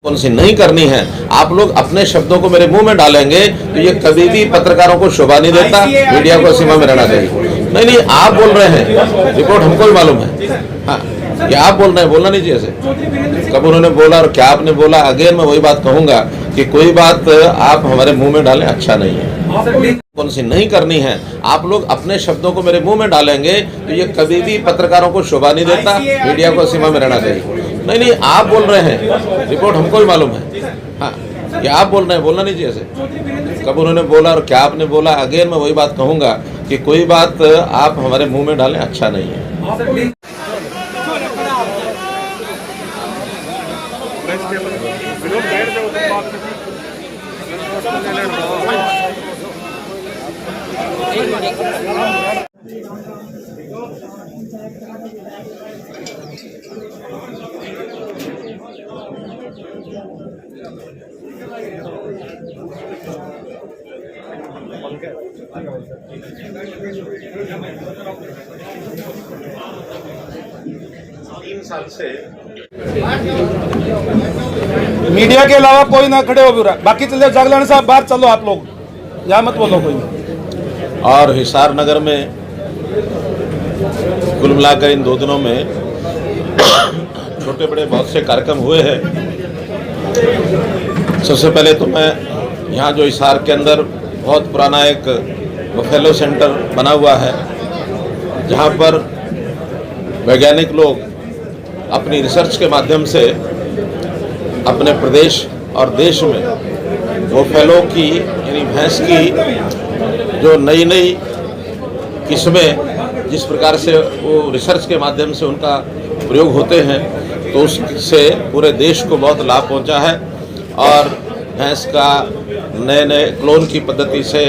कौन सी नहीं करनी है। आप लोग अपने शब्दों को मेरे मुंह में डालेंगे तो ये कभी भी पत्रकारों को शोभा नहीं देता। मीडिया को सीमा में रहना चाहिए। नहीं, आप बोल रहे हैं, रिपोर्ट हमको भी मालूम है। हाँ, ये आप बोल रहे हैं, बोलना नहीं चाहिए ऐसे। कब उन्होंने बोला और क्या आपने बोला, अगेन मैं वही बात कहूंगा कि कोई बात आप हमारे मुंह में डालें अच्छा नहीं है। कौन सी नहीं करनी है। आप लोग अपने शब्दों को मेरे मुंह में डालेंगे तो ये कभी भी पत्रकारों को शोभा नहीं देता। मीडिया को सीमा में रहना चाहिए। नहीं, आप बोल रहे हैं, रिपोर्ट हमको भी मालूम है। हाँ, ये आप बोल रहे हैं, बोलना नहीं चाहिए ऐसे। कब उन्होंने बोला और क्या आपने बोला, अगेन मैं वही बात कहूंगा कि कोई बात आप हमारे मुंह में डालें अच्छा नहीं है। साल से मीडिया के अलावा कोई ना खड़े हो भी रहा, बाकी चले जागरण साहब बाहर चलो, आप लोग यहाँ मत बोलो कोई। और हिसार नगर में कुल मिलाकर इन 2 दिनों में छोटे बड़े बहुत से कार्यक्रम हुए हैं। सबसे पहले तो मैं यहाँ जो हिसार के अंदर बहुत पुराना एक बफेलो सेंटर बना हुआ है, जहाँ पर वैज्ञानिक लोग अपनी रिसर्च के माध्यम से अपने प्रदेश और देश में बफेलो की यानी भैंस की जो नई नई किस्में जिस प्रकार से वो रिसर्च के माध्यम से उनका प्रयोग होते हैं, तो उससे पूरे देश को बहुत लाभ पहुंचा है। और भैंस का नए नए क्लोन की पद्धति से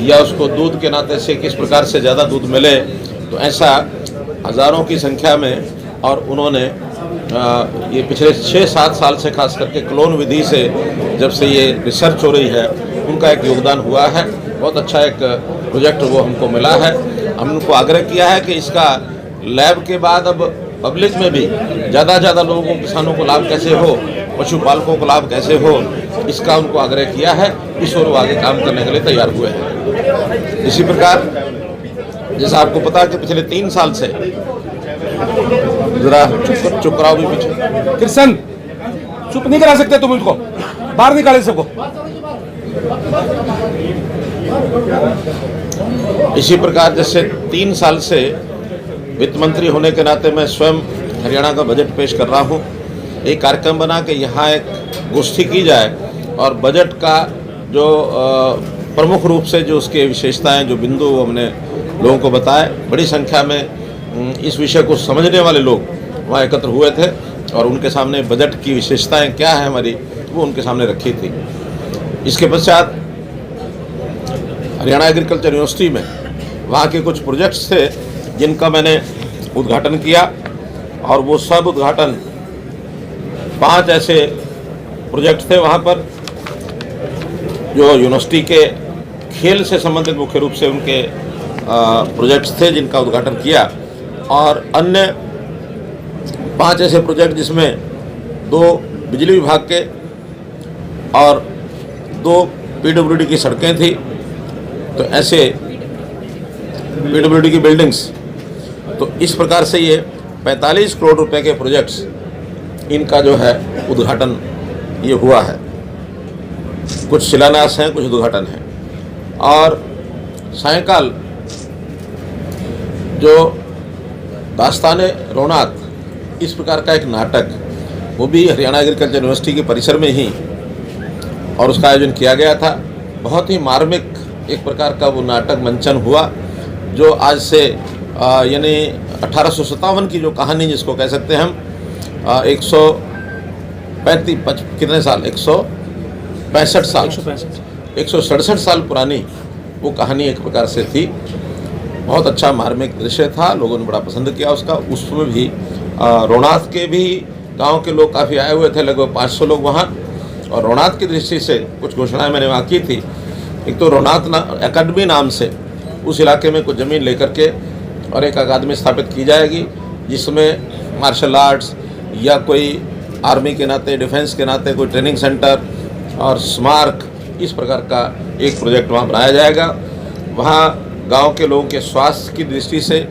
या उसको दूध के नाते से किस प्रकार से ज़्यादा दूध मिले, तो ऐसा हज़ारों की संख्या में। और उन्होंने ये पिछले 6-7 साल से खास करके क्लोन विधि से जब से ये रिसर्च हो रही है, उनका एक योगदान हुआ है। बहुत अच्छा एक प्रोजेक्ट वो हमको मिला है। हमने उनको आग्रह किया है कि इसका लैब के बाद अब पब्लिक में भी ज़्यादा से ज़्यादा लोगों को, किसानों को लाभ कैसे हो, पशुपालकों को लाभ कैसे हो, इसका उनको आग्रह किया है। इस ओर वो आगे काम करने के लिए तैयार हुए हैं। इसी प्रकार जैसा आपको पता है कि पिछले 3 साल से जरा चुप कराओ भी पीछे, किशन चुप नहीं करा सकते तुम, इनको बाहर निकाले सको। इसी प्रकार जैसे 3 साल से वित्त मंत्री होने के नाते मैं स्वयं हरियाणा का बजट पेश कर रहा हूँ। एक कार्यक्रम बना के यहाँ एक गोष्ठी की जाए और बजट का जो प्रमुख रूप से जो उसके विशेषताएं, जो बिंदु हमने लोगों को बताए। बड़ी संख्या में इस विषय को समझने वाले लोग वहाँ एकत्र हुए थे और उनके सामने बजट की विशेषताएं क्या है हमारी, वो उनके सामने रखी थी। इसके पश्चात हरियाणा एग्रीकल्चर यूनिवर्सिटी में वहाँ के कुछ प्रोजेक्ट्स थे जिनका मैंने उद्घाटन किया। और वो सब उद्घाटन 5 ऐसे प्रोजेक्ट थे वहाँ पर जो यूनिवर्सिटी के खेल से संबंधित मुख्य रूप से उनके प्रोजेक्ट्स थे जिनका उद्घाटन किया। और अन्य 5 ऐसे प्रोजेक्ट जिसमें 2 बिजली विभाग के और 2 पीडब्ल्यूडी की सड़कें थी। तो ऐसे पीडब्ल्यूडी की बिल्डिंग्स, तो इस प्रकार से ये 45 करोड़ रुपए के प्रोजेक्ट्स, इनका जो है उद्घाटन ये हुआ है। कुछ शिलान्यास हैं, कुछ उद्घाटन हैं। और सायंकाल जो दास्ताने रौनक, इस प्रकार का एक नाटक, वो भी हरियाणा एग्रीकल्चर यूनिवर्सिटी के परिसर में ही और उसका आयोजन किया गया था। बहुत ही मार्मिक एक प्रकार का वो नाटक मंचन हुआ, जो आज से यानी 1857 की जो कहानी जिसको कह सकते हैं हम, 165 कितने साल, 167 साल पुरानी वो कहानी एक प्रकार से थी। बहुत अच्छा मार्मिक दृश्य था, लोगों ने बड़ा पसंद किया उसका। उसमें भी रौनाथ के भी गांव के लोग काफ़ी आए हुए थे, लगभग 500 लोग वहाँ। और रौनाथ की दृष्टि से कुछ घोषणाएं मैंने वहाँ की थी। एक तो रौनाथ अकादमी नाम से उस इलाके में कुछ ज़मीन लेकर के और एक अकादमी स्थापित की जाएगी, जिसमें मार्शल आर्ट्स या कोई आर्मी के नाते, डिफेंस के नाते कोई ट्रेनिंग सेंटर और स्मारक, इस प्रकार का एक प्रोजेक्ट वहाँ बनाया जाएगा। वहाँ गांव के लोगों के स्वास्थ्य की दृष्टि से,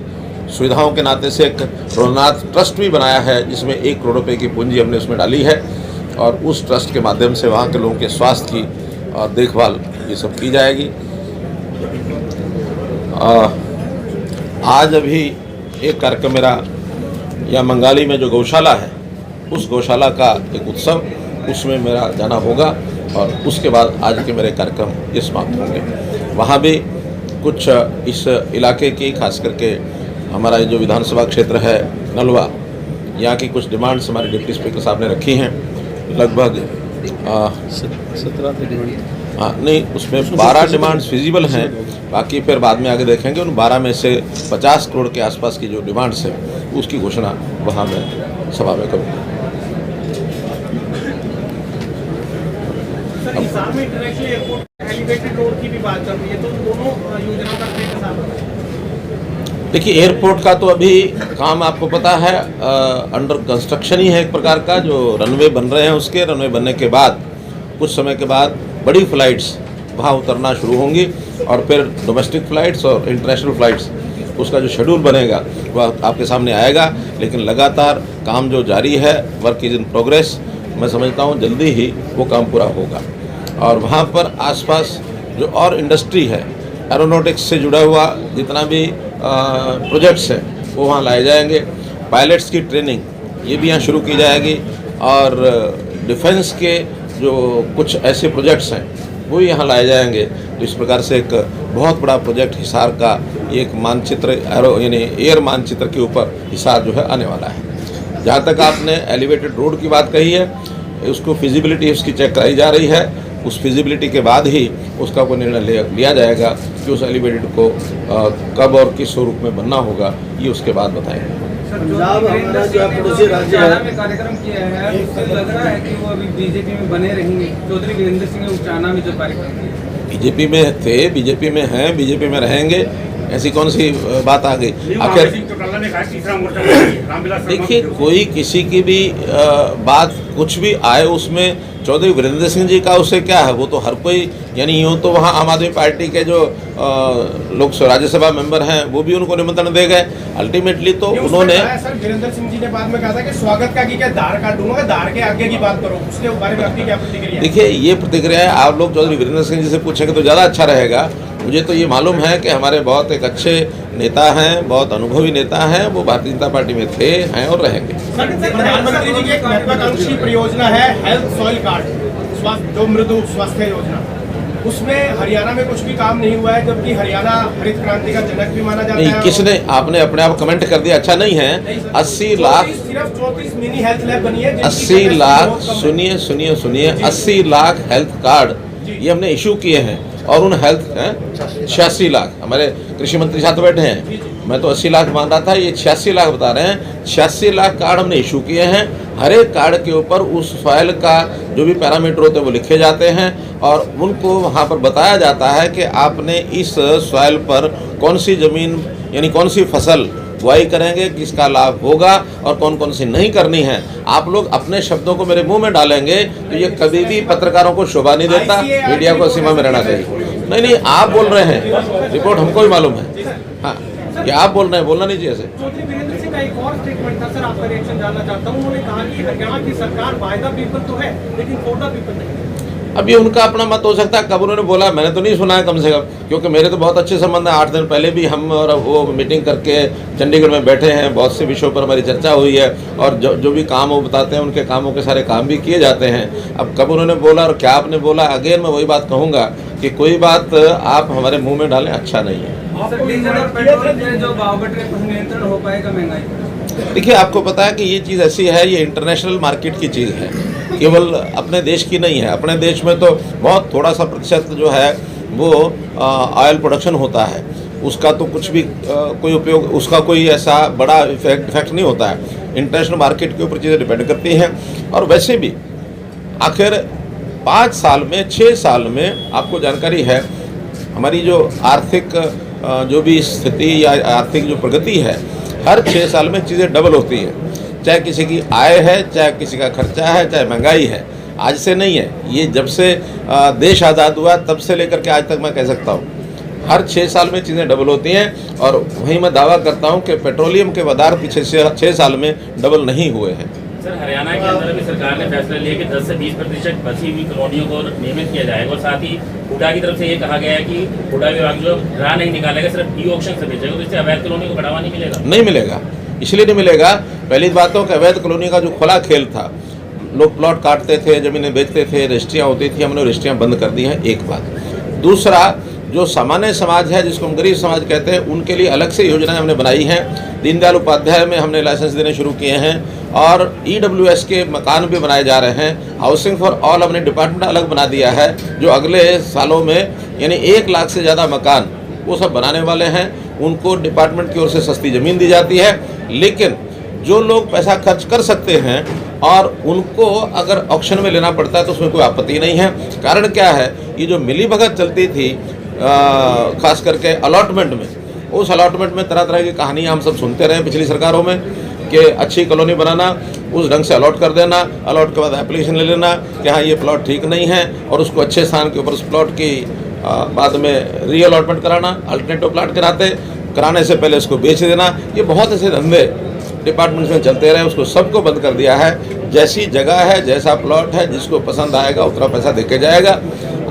सुविधाओं के नाते से एक रोनाथ ट्रस्ट भी बनाया है, जिसमें 1 करोड़ रुपए की पूंजी हमने उसमें डाली है और उस ट्रस्ट के माध्यम से वहाँ के लोगों के स्वास्थ्य की और देखभाल ये सब की जाएगी। आज अभी एक कार्यक्रम मेरा यहाँ मंगाली में जो गौशाला है, उस गौशाला का एक उत्सव, उसमें मेरा जाना होगा और उसके बाद आज के मेरे कार्यक्रम ये समाप्त होंगे। वहाँ भी कुछ इस इलाके की, खास करके हमारा जो विधानसभा क्षेत्र है नलवा, यहाँ की कुछ डिमांड्स हमारे डिप्टी स्पीकर साहब ने रखी हैं। लगभग 17 डिमांड, हाँ नहीं, उसमें 12 डिमांड्स फिजिबल हैं, बाकी फिर बाद में आगे देखेंगे। उन 12 में से 50 करोड़ के आसपास की जो डिमांड्स हैं, उसकी घोषणा वहाँ मैं सभा में करूँगा। हिसार में इंटरनेशनल एयरपोर्ट एलिवेटेड रोड की भी बात चल रही है, तो दोनों योजनाओं का अपडेट साथ। देखिए, एयरपोर्ट का तो अभी काम आपको पता है अंडर कंस्ट्रक्शन ही है एक प्रकार का। जो रनवे बन रहे हैं, उसके रनवे बनने के बाद कुछ समय के बाद बड़ी फ्लाइट्स वहाँ उतरना शुरू होंगी और फिर डोमेस्टिक फ़्लाइट्स और इंटरनेशनल फ़्लाइट्स, उसका जो शेड्यूल बनेगा वह आपके सामने आएगा। लेकिन लगातार काम जो जारी है, वर्क इज़ इन प्रोग्रेस, मैं समझता हूँ जल्दी ही वो काम पूरा होगा। और वहाँ पर आसपास जो और इंडस्ट्री है, एरोनॉटिक्स से जुड़ा हुआ जितना भी प्रोजेक्ट्स हैं, वो वहाँ लाए जाएंगे। पायलट्स की ट्रेनिंग ये भी यहाँ शुरू की जाएगी और डिफेंस के जो कुछ ऐसे प्रोजेक्ट्स हैं वो यहाँ लाए जाएंगे। तो इस प्रकार से एक बहुत बड़ा प्रोजेक्ट हिसार का एक मानचित्र, यानी एयर मानचित्र के ऊपर हिसार जो है आने वाला है। जहाँ तक आपने एलिवेटेड रोड की बात कही है, उसको फिजिबिलिटी उसकी चेक कराई जा रही है। उस फिजिबिलिटी के बाद ही उसका कोई निर्णय लिया जाएगा कि उस एलिवेटेड को कब और किस स्वरूप में बनना होगा, ये उसके बाद बताएंगे। पंजाब हमारा जो पड़ोसी राज्य है, कार्यक्रम किया है, उससे लग रहा है कि वो अभी बीजेपी में बने रहेंगे। चौधरी वीरेंद्र सिंह ने उचाना में जो कार्यक्रम किया, बीजेपी में थे, बीजेपी में हैं, बीजेपी में रहेंगे, ऐसी कौन सी बात आ गई? आखिर देखिए, कोई किसी की भी बात कुछ भी आए, उसमें चौधरी वीरेंद्र सिंह जी का उससे क्या है? वो तो हर कोई, यानी यूँ तो वहाँ आम आदमी पार्टी के जो लोग राज्यसभा मेंबर हैं वो भी उनको निमंत्रण दे गए। अल्टीमेटली तो उन्होंने, सर वीरेंद्र सिंह जी ने बाद में कहा था कि स्वागत का कि क्या धार काट दूंगा, धार के आगे की बात करो, उसके बारे में आपकी क्या प्रतिक्रिया? देखिए, ये प्रतिक्रिया है आप लोग चौधरी वीरेंद्र सिंह जी से पूछेंगे तो ज़्यादा अच्छा रहेगा। मुझे तो ये मालूम है कि हमारे बहुत एक अच्छे नेता हैं, बहुत अनुभवी नेता हैं, वो भारतीय जनता पार्टी में थे, हैं और रहेंगे। प्रधानमंत्री जी की एक महत्वाकांक्षी परियोजना है हेल्थ सॉइल कार्ड, स्वास्थ्य जो मृदु स्वास्थ्य योजना, उसमें हरियाणा में कुछ भी काम नहीं हुआ है, जबकि हरियाणा हरित क्रांति का जनक भी माना जाता है। नहीं, किसने? आपने अपने आप कमेंट कर दिया, अच्छा नहीं है। 80 लाख, सिर्फ 34 मिनी हेल्थ लैब बनी है। 80 लाख, सुनिए सुनिए सुनिए, 80 लाख हेल्थ कार्ड ये हमने इशू किए हैं और उन हेल्थ 86 लाख, हमारे कृषि मंत्री साथ बैठे हैं, मैं तो 80 लाख मान रहा था, ये 86 लाख बता रहे हैं। 86 लाख कार्ड हमने इशू किए हैं। हर एक कार्ड के ऊपर उस सॉइल का जो भी पैरामीटर होते हैं वो लिखे जाते हैं और उनको वहाँ पर बताया जाता है कि आपने इस सॉइल पर कौन सी ज़मीन, यानी कौन सी फसल बुआई करेंगे, किसका लाभ होगा और कौन कौन सी नहीं करनी है। आप लोग अपने शब्दों को मेरे मुंह में डालेंगे तो ये कभी भी पत्रकारों को शोभा नहीं देता, मीडिया को सीमा में रहना चाहिए। नहीं, आप बोल रहे हैं, रिपोर्ट हमको भी मालूम है। हाँ, ये आप बोल रहे हैं, बोलना नहीं चाहिए ऐसे। चौधरी वीरेंद्र सिंह का एक और स्टेटमेंट था सर, आपका रिएक्शन जानना चाहता हूँ। उन्होंने कहा कि हरियाणा की सरकार बाय द पीपल तो है, लेकिन फॉर द पीपल नहीं। अब ये उनका अपना मत हो सकता है, कब उन्होंने बोला मैंने तो नहीं सुना है कम से कम, क्योंकि मेरे तो बहुत अच्छे संबंध हैं। 8 दिन पहले भी हम और वो मीटिंग करके चंडीगढ़ में बैठे हैं, बहुत से विषयों पर हमारी चर्चा हुई है और जो भी काम वो बताते हैं उनके कामों के सारे काम भी किए जाते हैं। अब कब उन्होंने बोला और क्या आपने बोला, अगेन मैं वही बात कहूँगा कि कोई बात आप हमारे मुँह में डालें, अच्छा नहीं है। जो भाव बढ़ रहे नियंत्रण हो पाएगा महंगाई? देखिए, आपको पता है कि ये चीज़ ऐसी है, ये इंटरनेशनल मार्केट की चीज़ है, केवल अपने देश की नहीं है। अपने देश में तो बहुत थोड़ा सा प्रतिशत जो है वो ऑयल प्रोडक्शन होता है, उसका तो कुछ भी कोई उपयोग, उसका कोई ऐसा बड़ा इफेक्ट नहीं होता है। इंटरनेशनल मार्केट के ऊपर चीज़ें डिपेंड करती हैं। और वैसे भी आखिर 5 साल में, 6 साल में आपको जानकारी है हमारी जो आर्थिक जो भी स्थिति या आर्थिक जो प्रगति है, हर 6 साल में चीज़ें डबल होती हैं। चाहे किसी की आय है, चाहे किसी का खर्चा है, चाहे महंगाई है। आज से नहीं है, ये जब से देश आज़ाद हुआ तब से लेकर के आज तक मैं कह सकता हूँ हर 6 साल में चीज़ें डबल होती हैं। और वहीं मैं दावा करता हूँ कि पेट्रोलियम के बाजार पिछले 6 साल में डबल नहीं हुए हैं। सर, हरियाणा के अंदर भी सरकार ने फैसला लिया कि 10 से 20% बची हुई कॉलोनियों को नियमित किया जाएगा और साथ ही हुडा की तरफ से ये कहा गया है कि हुडा विभाग जो राह नहीं निकालेगा, सिर्फ ई ऑक्शन से बेचेगा, तो इससे अवैध कॉलोनी को बढ़ावा नहीं मिलेगा। नहीं मिलेगा, इसलिए नहीं मिलेगा। पहली बात तो अवैध कॉलोनी का जो खुला खेल था, लोग प्लॉट काटते थे, ज़मीनें बेचते थे, रजिस्ट्रियाँ होती थी, हमने रजिस्ट्रियाँ बंद कर दी हैं, एक बात। दूसरा, जो सामान्य समाज है जिसको हम गरीब समाज कहते हैं, उनके लिए अलग से योजनाएं हमने बनाई हैं। दीनदयाल उपाध्याय में हमने लाइसेंस देने शुरू किए हैं और EWS के मकान भी बनाए जा रहे हैं। हाउसिंग फॉर ऑल हमने डिपार्टमेंट अलग बना दिया है, जो अगले सालों में यानी 1 लाख से ज़्यादा मकान वो सब बनाने वाले हैं। उनको डिपार्टमेंट की ओर से सस्ती ज़मीन दी जाती है, लेकिन जो लोग पैसा खर्च कर सकते हैं और उनको अगर ऑक्शन में लेना पड़ता है तो उसमें कोई आपत्ति नहीं है। कारण क्या है, ये जो मिलीभगत चलती थी खास करके अलॉटमेंट में, उस अलॉटमेंट में तरह तरह की कहानियाँ हम सब सुनते रहे पिछली सरकारों में कि अच्छी कॉलोनी बनाना, उस ढंग से अलॉट कर देना, अलॉट के बाद एप्लीकेशन ले लेना कि हाँ ये प्लॉट ठीक नहीं है और उसको अच्छे स्थान के ऊपर उस प्लॉट की बाद में री अलॉटमेंट कराना, अल्टरनेटिव प्लॉट कराने से पहले उसको बेच देना। ये बहुत ऐसे धंधे डिपार्टमेंट में चलते रहे, उसको सबको बंद कर दिया है। जैसी जगह है, जैसा प्लॉट है, जिसको पसंद आएगा उतना पैसा देके जाएगा।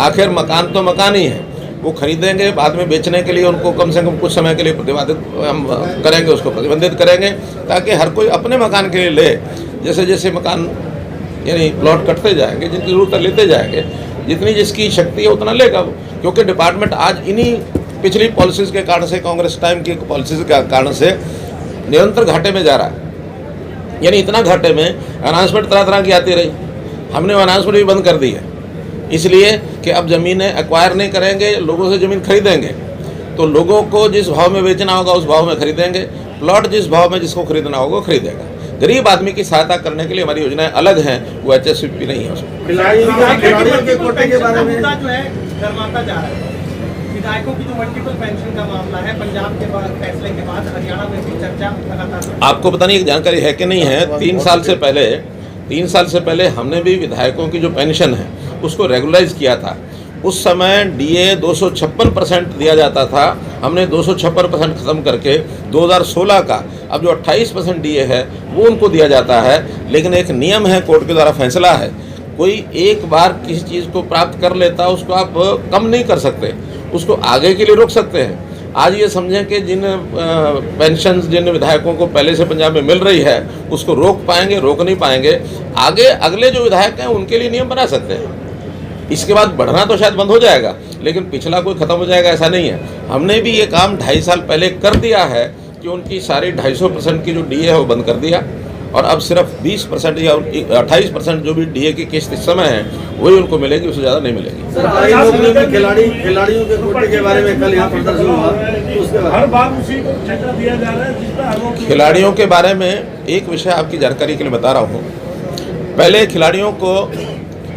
आखिर मकान तो मकान ही है, वो खरीदेंगे, बाद में बेचने के लिए उनको कम से कम कुछ समय के लिए प्रतिबंधित हम करेंगे, उसको प्रतिबंधित करेंगे ताकि हर कोई अपने मकान के लिए ले। जैसे जैसे मकान यानी प्लॉट कटते जाएंगे, जिनकी जरूरत है लेते जाएंगे, जितनी जिसकी शक्ति है उतना लेगा वो। क्योंकि डिपार्टमेंट आज इन्हीं पिछली पॉलिसीज़ के कारण से, कांग्रेस टाइम की पॉलिसीज़ के कारण से निरंतर घाटे में जा रहा है। यानी इतना घाटे में अनाउंसमेंट तरह तरह की आती रही, हमने अनाउंसमेंट भी बंद कर दी है, इसलिए कि अब ज़मीनें एक्वायर नहीं करेंगे, लोगों से ज़मीन खरीदेंगे। तो लोगों को जिस भाव में बेचना होगा उस भाव में खरीदेंगे, प्लॉट जिस भाव में जिसको खरीदना होगा वो खरीदेगा। गरीब आदमी की सहायता करने के लिए हमारी योजनाएं अलग हैं, वो HSCP नहीं है उसमें। खिलाड़ियों के कोटे के बारे में मुद्दा जो है गरमाता जा रहा है। विधायकों की जो मल्टीपल पेंशन का मामला है, पंजाब के बाद फैसले के बाद हरियाणा में भी चर्चा लगातार। आपको पता नहीं जानकारी है कि नहीं है, 3 साल से पहले हमने भी विधायकों की जो पेंशन है उसको रेगुलराइज किया था। उस समय DA 256% दिया जाता था, हमने 256% ख़त्म करके 2016 का अब जो 28% DA है वो उनको दिया जाता है। लेकिन एक नियम है, कोर्ट के द्वारा फैसला है, कोई एक बार किसी चीज़ को प्राप्त कर लेता उसको आप कम नहीं कर सकते, उसको आगे के लिए रोक सकते हैं। आज ये समझें कि जिन पेंशन जिन विधायकों को पहले से पंजाब में मिल रही है उसको रोक पाएंगे, रोक नहीं पाएंगे। आगे अगले जो विधायक हैं उनके लिए नियम बना सकते हैं। इसके बाद बढ़ना तो शायद बंद हो जाएगा, लेकिन पिछला कोई ख़त्म हो जाएगा ऐसा नहीं है। हमने भी ये काम 2.5 साल पहले कर दिया है कि उनकी सारी 250% की जो DA है वो बंद कर दिया और अब सिर्फ 20% या 28% जो भी DA की किस्त इस समय है वही उनको मिलेगी, उससे ज़्यादा नहीं मिलेगी। सरकारी नौकरियों में खिलाड़ियों के कोटे के बारे में कल यहाँ प्रदर्शन हुआ, तो उसके हर बात उसी को ठेका दिया जा रहा है जिसमें आरोप। खिलाड़ियों के बारे में एक विषय आपकी जानकारी के लिए बता रहा हूँ। पहले खिलाड़ियों को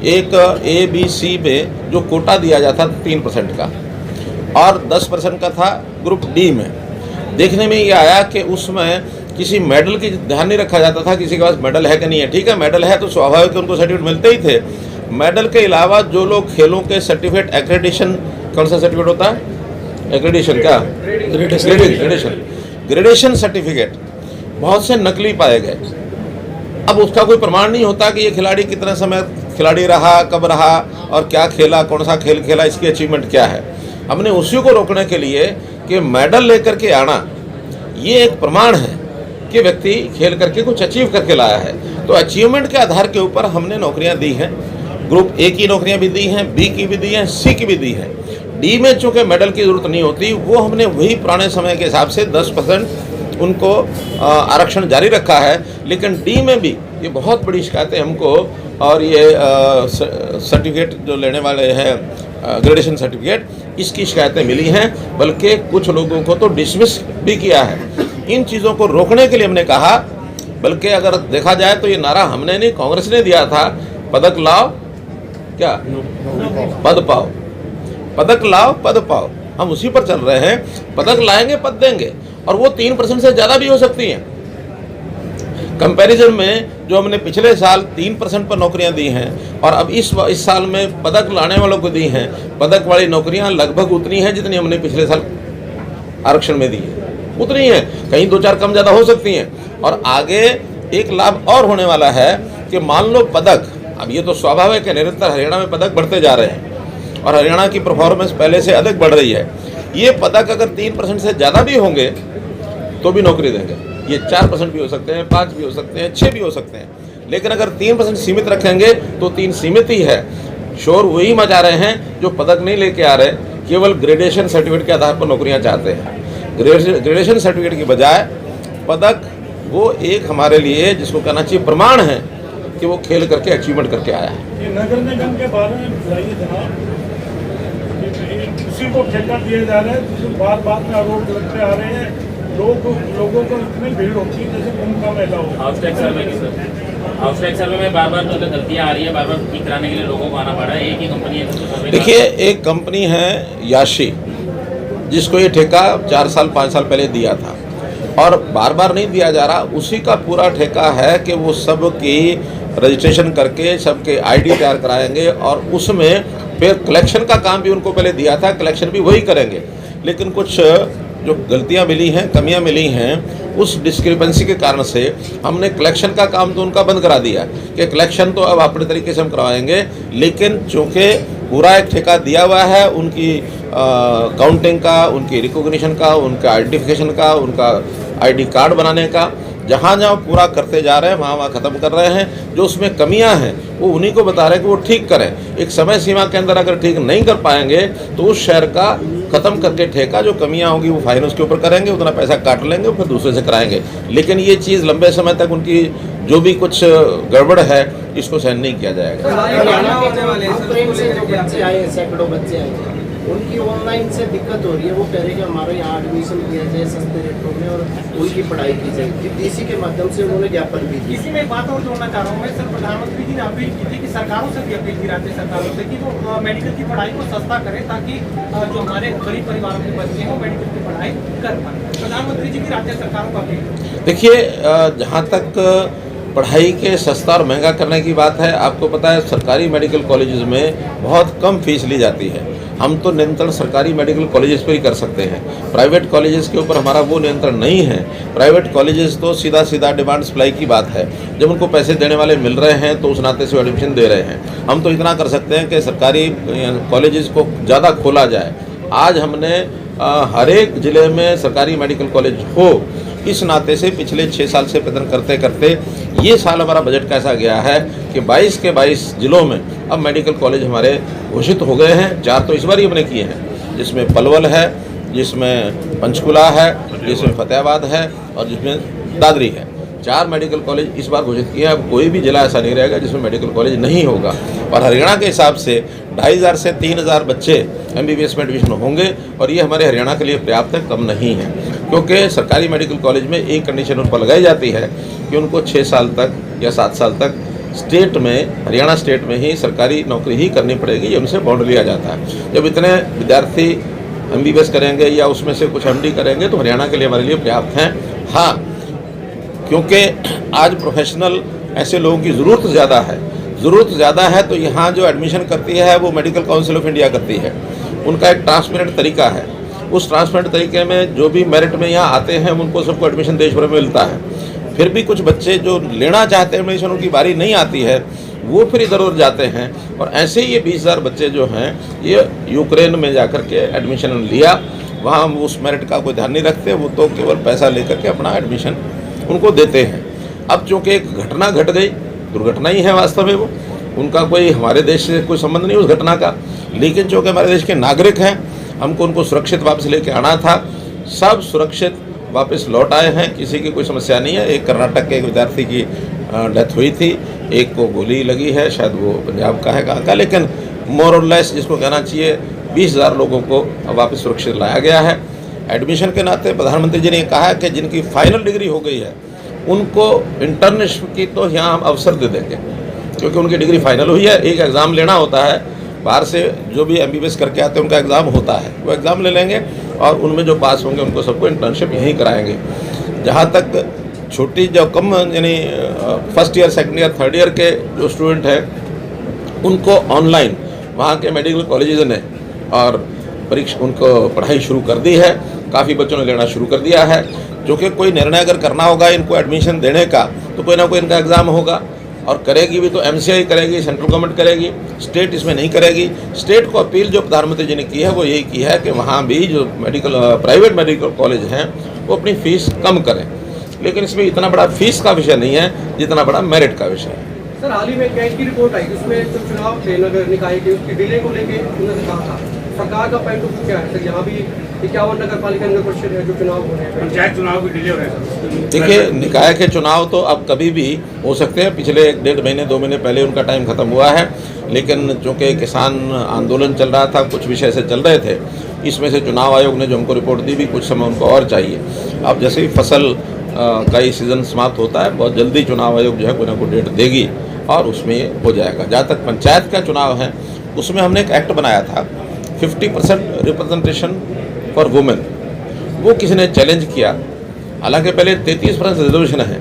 एक ABC में जो कोटा दिया जाता था 3% का और 10% का था ग्रुप D में। देखने में ये आया कि उसमें किसी मेडल की ध्यान नहीं रखा जाता था, किसी के पास मेडल है कि नहीं है। ठीक है, मेडल है तो स्वाभाविक उनको सर्टिफिकेट मिलते ही थे। मेडल के अलावा जो लोग खेलों के सर्टिफिकेट, एक्रेडिशन, कौन सा सर्टिफिकेट होता है, एक्रेडिशन का ग्रेडेशन सर्टिफिकेट बहुत से नकली पाए गए। अब उसका कोई प्रमाण नहीं होता कि ये खिलाड़ी कितना समय खिलाड़ी रहा, कब रहा और क्या खेला, कौन सा खेल खेला, इसकी अचीवमेंट क्या है। हमने उसी को रोकने के लिए कि मेडल लेकर के आना ये एक प्रमाण है कि व्यक्ति खेल करके कुछ अचीव करके लाया है। तो अचीवमेंट के आधार के ऊपर हमने नौकरियां दी हैं। ग्रुप A की नौकरियां भी दी हैं, B की भी दी हैं, C की भी दी हैं। D में चूँकि मेडल की ज़रूरत नहीं होती, वो हमने वही पुराने समय के हिसाब से 10% उनको आरक्षण जारी रखा है। लेकिन D में भी ये बहुत बड़ी शिकायतें हमको और ये सर्टिफिकेट जो लेने वाले हैं ग्रेडेशन सर्टिफिकेट, इसकी शिकायतें मिली हैं, बल्कि कुछ लोगों को तो डिसमिस भी किया है। इन चीज़ों को रोकने के लिए हमने कहा, बल्कि अगर देखा जाए तो ये नारा हमने नहीं, कांग्रेस ने दिया था, पदक लाओ क्या पद पाओ, पदक लाओ पद पाओ। हम उसी पर चल रहे हैं, पदक लाएंगे पद देंगे, और वो 3% से ज़्यादा भी हो सकती हैं। कंपैरिजन में जो हमने पिछले साल 3% पर नौकरियां दी हैं और अब इस साल में पदक लाने वालों को दी हैं, पदक वाली नौकरियां लगभग उतनी हैं जितनी हमने पिछले साल आरक्षण में दी है, उतनी है, कहीं 2-4 कम ज़्यादा हो सकती हैं। और आगे एक लाभ और होने वाला है कि मान लो पदक, अब ये तो स्वाभाविक है, निरंतर हरियाणा में पदक बढ़ते जा रहे हैं और हरियाणा की परफॉर्मेंस पहले से अधिक बढ़ रही है। ये पदक अगर 3% से ज़्यादा भी होंगे तो भी नौकरी देंगे। ये 4% भी हो सकते हैं, 5 भी हो सकते हैं, 6 भी हो सकते हैं, लेकिन अगर 3% सीमित रखेंगे तो 3 सीमित ही है। शोर वही मचा रहे हैं जो पदक नहीं लेके आ रहे, केवल ग्रेडेशन सर्टिफिकेट के आधार पर नौकरियां चाहते हैं। ग्रेडेशन सर्टिफिकेट की बजाय पदक वो एक हमारे लिए जिसको कहना चाहिए प्रमाण है कि वो खेल करके अचीवमेंट करके आया है। ये नगर निगम के बारे में बताइए जनाब, उसी को ठेका दिया जा रहा है, जिसमें बार बार में आरोप लगते आ रहे हैं, लोगों को इतनी भीड़ होती है जैसे कुंभ का मेला हो। आउटस्टैक सर्वे में बार बार जो गलतियाँ आ रही है, बार बार ठीक कराने के लिए लोगों को आना पड़ा है। एक ही कंपनी है। देखिए, एक कंपनी है याशी, जिसको ये ठेका 4 साल 5 साल पहले दिया था और बार बार नहीं दिया जा रहा। उसी का पूरा ठेका है कि वो सब की रजिस्ट्रेशन करके सबके आईडी तैयार कराएंगे और उसमें फिर कलेक्शन का काम भी उनको पहले दिया था, कलेक्शन भी वही करेंगे। लेकिन कुछ जो गलतियां मिली हैं, कमियां मिली हैं, उस डिस्क्रिपेंसी के कारण से हमने कलेक्शन का काम तो उनका बंद करा दिया कि कलेक्शन तो अब अपने तरीके से हम करवाएंगे, लेकिन चूँकि पूरा एक ठेका दिया हुआ है उनकी काउंटिंग का, उनकी रिकॉग्निशन का, उनका आइडेंटिफिकेशन का, उनका आईडी कार्ड बनाने का, जहाँ जहाँ पूरा करते जा रहे हैं वहाँ वहाँ ख़त्म कर रहे हैं। जो उसमें कमियां हैं वो उन्हीं को बता रहे हैं कि वो ठीक करें। एक समय सीमा के अंदर अगर ठीक नहीं कर पाएंगे तो उस शहर का ख़त्म करके ठेका जो कमियां होंगी वो फाइन उसके ऊपर करेंगे, उतना पैसा काट लेंगे, फिर दूसरे से कराएंगे। लेकिन ये चीज़ लंबे समय तक उनकी जो भी कुछ गड़बड़ है इसको सहन नहीं किया जाएगा। सैकड़ों बच्चे आए, उनकी ऑनलाइन से दिक्कत हो रही है। वो कह रहे हैं कि हमारे यहाँ एडमिशन किया जाए सस्ते रेटों में और उनकी पढ़ाई की जाए। इसी के माध्यम से उन्होंने ज्ञापन भी किया। इसी में एक बात और जोड़ना चाह रहा हूँ मैं, सर प्रधानमंत्री जी ने अपील की थी कि सरकारों से भी अपील की, राज्य सरकारों से, कि वो मेडिकल की पढ़ाई को सस्ता करें ताकि जो हमारे गरीब परिवारों के बच्चे हैं वो मेडिकल की पढ़ाई कर पाए। प्रधानमंत्री जी की राज्य सरकारों का अपील। देखिए, जहाँ तक पढ़ाई के सस्ता और महंगा करने की बात है, आपको पता है सरकारी मेडिकल कॉलेजेस में बहुत कम फीस ली जाती है। हम तो नियंत्रण सरकारी मेडिकल कॉलेजेस पर ही कर सकते हैं, प्राइवेट कॉलेजेस के ऊपर हमारा वो नियंत्रण नहीं है। प्राइवेट कॉलेजेस तो सीधा सीधा डिमांड सप्लाई की बात है, जब उनको पैसे देने वाले मिल रहे हैं तो उस नाते से एडमिशन दे रहे हैं। हम तो इतना कर सकते हैं कि सरकारी कॉलेजेस को ज़्यादा खोला जाए। आज हमने हर एक ज़िले में सरकारी मेडिकल कॉलेज हो, इस नाते से पिछले 6 साल से प्रयत्न करते करते ये साल हमारा बजट कैसा गया है कि 22 के 22 जिलों में अब मेडिकल कॉलेज हमारे घोषित हो गए हैं। 4 तो इस बार ही हमने किए हैं, जिसमें पलवल है, जिसमें पंचकुला है, जिसमें फतेहाबाद है और जिसमें दादरी है। 4 मेडिकल कॉलेज इस बार घोषित किए हैं। अब कोई भी जिला ऐसा नहीं रहेगा जिसमें मेडिकल कॉलेज नहीं होगा। और हरियाणा के हिसाब से 2500 से 3000 बच्चे MBBS में एडमिशन होंगे और ये हमारे हरियाणा के लिए पर्याप्त है, कम नहीं है। क्योंकि सरकारी मेडिकल कॉलेज में एक कंडीशन उन पर लगाई जाती है कि उनको 6 साल तक या 7 साल तक स्टेट में, हरियाणा स्टेट में ही सरकारी नौकरी ही करनी पड़ेगी, ये उनसे बॉन्ड लिया जाता है। जब इतने विद्यार्थी MBBS करेंगे या उसमें से कुछ MD करेंगे तो हरियाणा के लिए हमारे लिए पर्याप्त हैं। हाँ, क्योंकि आज प्रोफेशनल ऐसे लोगों की ज़रूरत ज़्यादा है तो यहाँ जो एडमिशन करती है वो मेडिकल काउंसिल ऑफ इंडिया करती है। उनका एक ट्रांसपेरेंट तरीका है, उस ट्रांसपेरेंट तरीके में जो भी मेरिट में यहाँ आते हैं उनको सबको एडमिशन देश भर में मिलता है। फिर भी कुछ बच्चे जो लेना चाहते हैं एडमिशन, उनकी बारी नहीं आती है, वो फिर इधर उधर जाते हैं। और ऐसे ही ये 20,000 बच्चे जो हैं ये यूक्रेन में जाकर के एडमिशन लिया, वहाँ उस मेरिट का कोई ध्यान नहीं रखते, वो तो केवल पैसा लेकर के अपना एडमिशन उनको देते हैं। अब चूँकि एक घटना घट गई, दुर्घटना ही है वास्तव में, वो उनका कोई हमारे देश से कोई संबंध नहीं उस घटना का, लेकिन चूँकि हमारे देश के नागरिक हैं, हमको उनको सुरक्षित वापस लेके आना था। सब सुरक्षित वापस लौट आए हैं, किसी की कोई समस्या नहीं है। एक कर्नाटक के एक विद्यार्थी की डेथ हुई थी, एक को गोली लगी है, शायद वो पंजाब का है कहाँ का, लेकिन मोर और लेस जिसको कहना चाहिए 20,000 लोगों को वापस सुरक्षित लाया गया है। एडमिशन के नाते प्रधानमंत्री जी ने कहा कि जिनकी फाइनल डिग्री हो गई है उनको इंटर्नशिप की तो यहाँ हम अवसर दे देंगे, क्योंकि उनकी डिग्री फाइनल हुई है। एक एग्ज़ाम लेना होता है, बाहर से जो भी MBBS करके आते हैं उनका एग्ज़ाम होता है, वो एग्ज़ाम ले लेंगे और उनमें जो पास होंगे उनको सबको इंटर्नशिप यहीं कराएंगे। जहाँ तक छोटी जो कम यानी first year, second year, third year के जो स्टूडेंट हैं उनको ऑनलाइन वहाँ के मेडिकल कॉलेजेस ने और परीक्षा उनको पढ़ाई शुरू कर दी है। काफ़ी बच्चों ने लेना शुरू कर दिया है। जो कि कोई निर्णय अगर करना होगा इनको एडमिशन देने का तो कोई ना कोई इनका एग्ज़ाम होगा, और करेगी भी तो MCI करेगी, सेंट्रल गवर्नमेंट करेगी, स्टेट इसमें नहीं करेगी। स्टेट को अपील जो प्रधानमंत्री जी ने की है वो यही की है कि वहाँ भी जो प्राइवेट मेडिकल कॉलेज हैं वो अपनी फ़ीस कम करें, लेकिन इसमें इतना बड़ा फीस का विषय नहीं है जितना बड़ा मेरिट का विषय है। सर, हाल ही में कैट की रिपोर्ट आई, उसमें जो चुनाव थे नगर निकाय के उसकी डिले को लेके उन्होंने कहा था, सरकार का पॉइंट ऑफ व्यू क्या है सर? यहाँ भी 51 नगर पालिका नगर परिषद है जो चुनाव हो रहे हैं, पंचायत चुनाव भी डिले हो रहे हैं। देखिए, निकाय के चुनाव तो अब कभी भी हो सकते हैं। पिछले 1-1.5 महीने 2 महीने पहले उनका टाइम खत्म हुआ है, लेकिन चूँकि किसान आंदोलन चल रहा था, कुछ विषय से चल रहे थे, इसमें से चुनाव आयोग ने जो हमको रिपोर्ट दी भी कुछ समय उनको और चाहिए। अब जैसे ही फसल का ये सीज़न समाप्त होता है, बहुत जल्दी चुनाव आयोग जो है कोई ना कोई डेट देगी और उसमें हो जाएगा। जहाँ तक पंचायत का चुनाव है उसमें हमने एक एक्ट बनाया था 50% रिप्रेजेंटेशन फॉर वुमेन, वो किसी ने चैलेंज किया। हालांकि पहले 33% रिजर्वेशन है,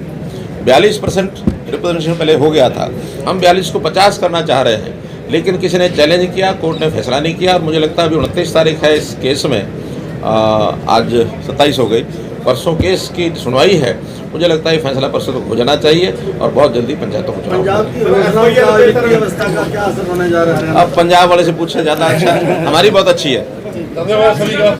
42% रिप्रेजेंटेशन पहले हो गया था, हम 42 को 50 करना चाह रहे हैं, लेकिन किसी ने चैलेंज किया, कोर्ट ने फैसला नहीं किया। और मुझे लगता है अभी 29 तारीख है इस केस में, आज 27 हो गई, परसों केस की सुनवाई है। मुझे लगता है ये फैसला परसों तक हो जाना चाहिए और बहुत जल्दी पंचायतों को चुनाव। पंजाब की व्यवस्था का क्या असर होने जा रहा है? अब पंजाब वाले से पूछे ज़्यादा अच्छा है, हमारी बहुत अच्छी है।